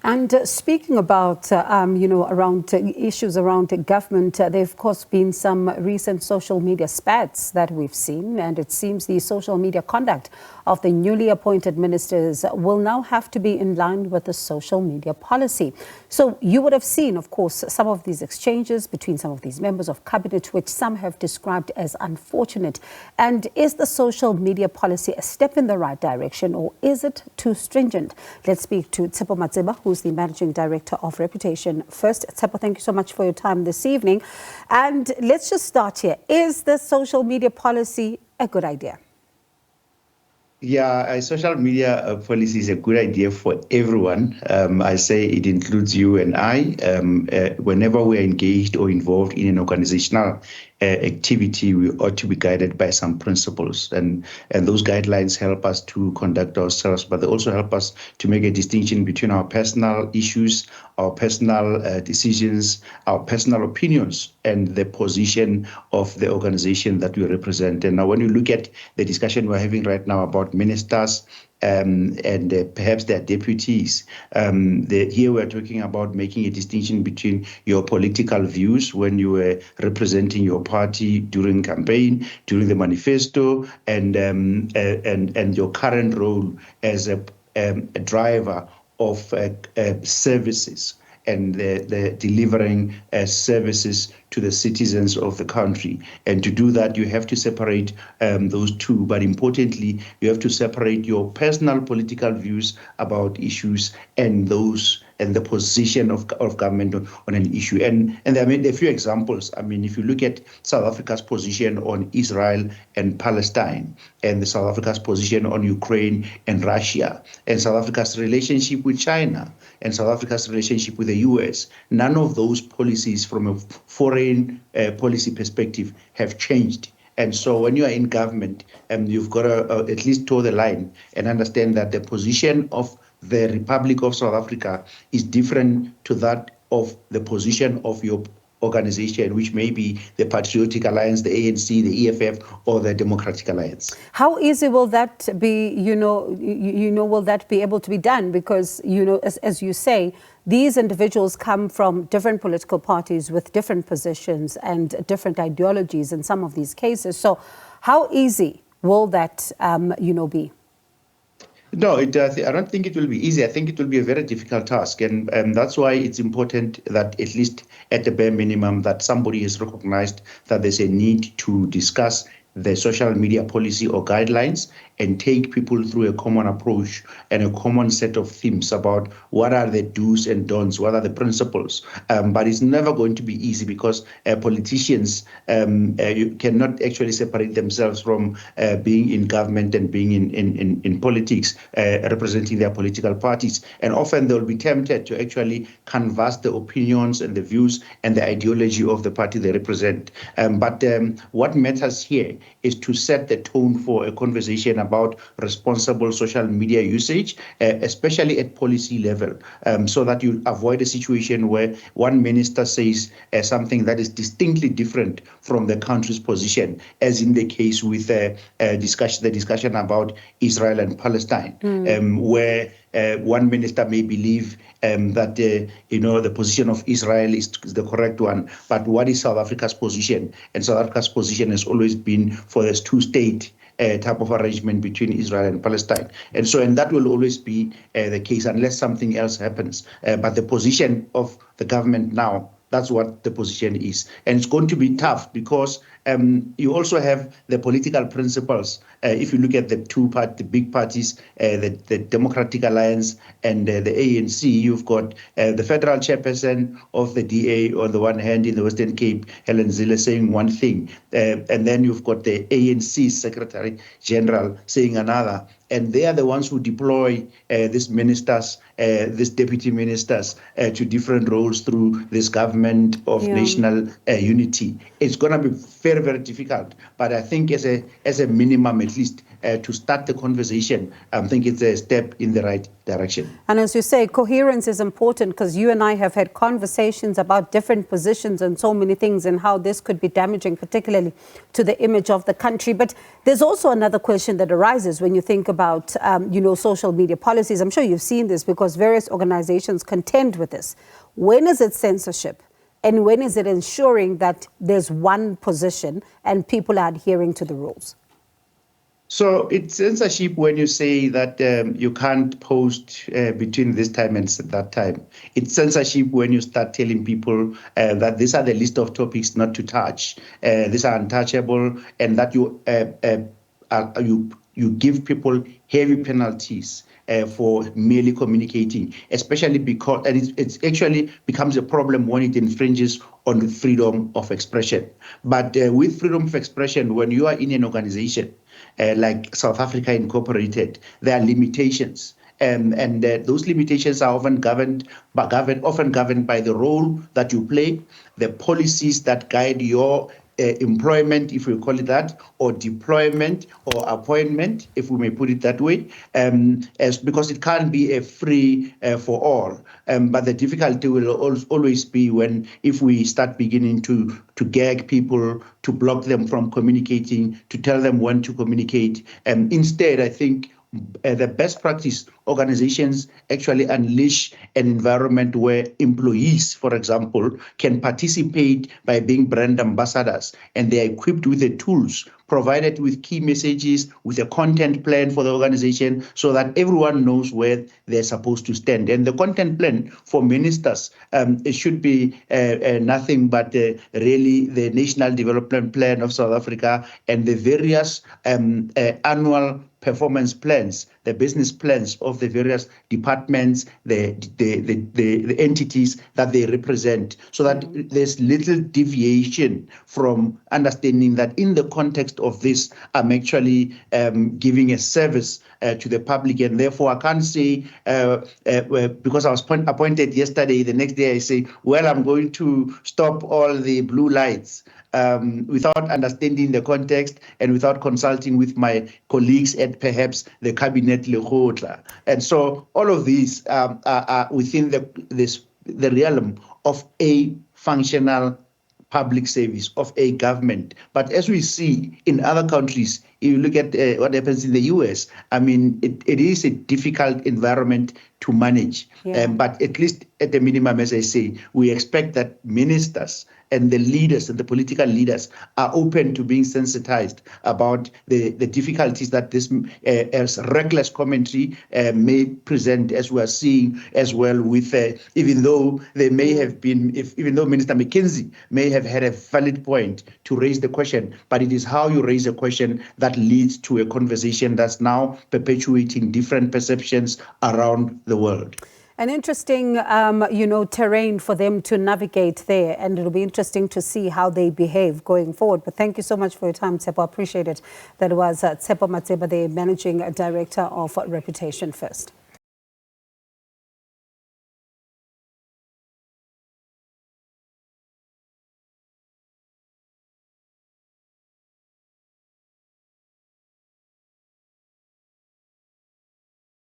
And speaking about, around issues around government, there have, of course, been some recent social media spats that we've seen, and it seems the social media conduct of the newly appointed ministers will now have to be in line with the social media policy. So you would have seen, of course, some of these exchanges between some of these members of cabinet, which some have described as unfortunate. And is the social media policy a step in the right direction, or is it too stringent? Let's speak to Tshepo Matseba, who's the Managing Director of Reputation First. Tshepo, thank you so much for your time this evening. And let's just start here. Is the social media policy a good idea? Yeah, a social media policy is a good idea for everyone. I say it includes you and I. Whenever we are engaged or involved in an organizational activity, we ought to be guided by some principles. And those guidelines help us to conduct ourselves, but they also help us to make a distinction between our personal issues, our personal decisions, our personal opinions, and the position of the organization that we represent. And now when you look at the discussion we're having right now about ministers and perhaps their deputies, here we're talking about making a distinction between your political views when you were representing your party during campaign, during the manifesto, and your current role as a driver of services and the delivering services to the citizens of the country. And to do that, you have to separate those two. But importantly, you have to separate your personal political views about issues and the position of government on an issue. And I mean, a few examples. I mean, if you look at South Africa's position on Israel and Palestine, and the South Africa's position on Ukraine and Russia, and South Africa's relationship with China, and South Africa's relationship with the US, none of those policies from a foreign policy perspective have changed. And so when you are in government, you've got to at least toe the line and understand that the position of the Republic of South Africa is different to that of the position of your organization, which may be the Patriotic Alliance, the ANC, the EFF, or the Democratic Alliance. How easy will that be, will that be able to be done? Because, as you say, these individuals come from different political parties with different positions and different ideologies in some of these cases. So how easy will that, be? No, I don't think it will be easy. I think it will be a very difficult task. And that's why it's important that at least at the bare minimum that somebody has recognized that there's a need to discuss the social media policy or guidelines and take people through a common approach and a common set of themes about what are the do's and don'ts, what are the principles. But it's never going to be easy because politicians you cannot actually separate themselves from being in government and being in politics, representing their political parties. And often they'll be tempted to actually canvass the opinions and the views and the ideology of the party they represent. But what matters here is to set the tone for a conversation about responsible social media usage, especially at policy level, so that you avoid a situation where one minister says something that is distinctly different from the country's position, as in the case with the discussion about Israel and Palestine, where one minister may believe that the position of Israel is the correct one, but what is South Africa's position? And South Africa's position has always been for this two-state type of arrangement between Israel and Palestine. And that will always be the case unless something else happens. But the position of the government now, that's what the position is. And it's going to be tough because you also have the political principles. If you look at the the big parties, the Democratic Alliance and the ANC, you've got the federal chairperson of the DA on the one hand in the Western Cape, Helen Zille, saying one thing. And then you've got the ANC Secretary General saying another. And they are the ones who deploy these ministers, these deputy ministers to different roles through this government of national unity. It's going to be very, very difficult. But I think as a minimum, at least, to start the conversation, I think it's a step in the right direction. And as you say, coherence is important because you and I have had conversations about different positions and so many things and how this could be damaging, particularly to the image of the country. But there's also another question that arises when you think about, social media policies. I'm sure you've seen this because various organizations contend with this. When is it censorship? And when is it ensuring that there's one position and people are adhering to the rules? So it's censorship when you say that you can't post between this time and that time. It's censorship when you start telling people that these are the list of topics not to touch. These are untouchable, and that you give people heavy penalties for merely communicating, especially because it actually becomes a problem when it infringes on freedom of expression. But with freedom of expression, when you are in an organization like South Africa Incorporated, there are limitations. And those limitations are often governed by the role that you play, the policies that guide your employment, if we call it that, or deployment or appointment, if we may put it that way, because it can't be a free for all. But the difficulty will always be if we start beginning to gag people, to block them from communicating, to tell them when to communicate. Instead, I think the best practice organizations actually unleash an environment where employees, for example, can participate by being brand ambassadors, and they are equipped with the tools, provided with key messages, with a content plan for the organization, so that everyone knows where they're supposed to stand. And the content plan for ministers, it should be nothing but really the National Development Plan of South Africa and the various annual performance plans, the business plans of the various departments, the entities that they represent, so that there's little deviation from understanding that in the context of this, I'm actually giving a service to the public, and therefore I can't say, because I was appointed yesterday, the next day I say, well, I'm going to stop all the blue lights. Without understanding the context and without consulting with my colleagues at perhaps the cabinet lekgotla. And so all of these are within the realm of a functional public service, of a government. But as we see in other countries, if you look at what happens in the US, I mean, it is a difficult environment to manage. Yeah. But at least at the minimum, as I say, we expect that ministers and the leaders and the political leaders are open to being sensitized about the difficulties that this as reckless commentary may present, as we are seeing as well with, even though they may have been, even though Minister McKenzie may have had a valid point to raise the question, but it is how you raise a question that leads to a conversation that's now perpetuating different perceptions around the world. An interesting, terrain for them to navigate there, and it'll be interesting to see how they behave going forward. But thank you so much for your time, Tshepo. I appreciate it. That was Tshepo Matseba, the Managing Director of Reputation First.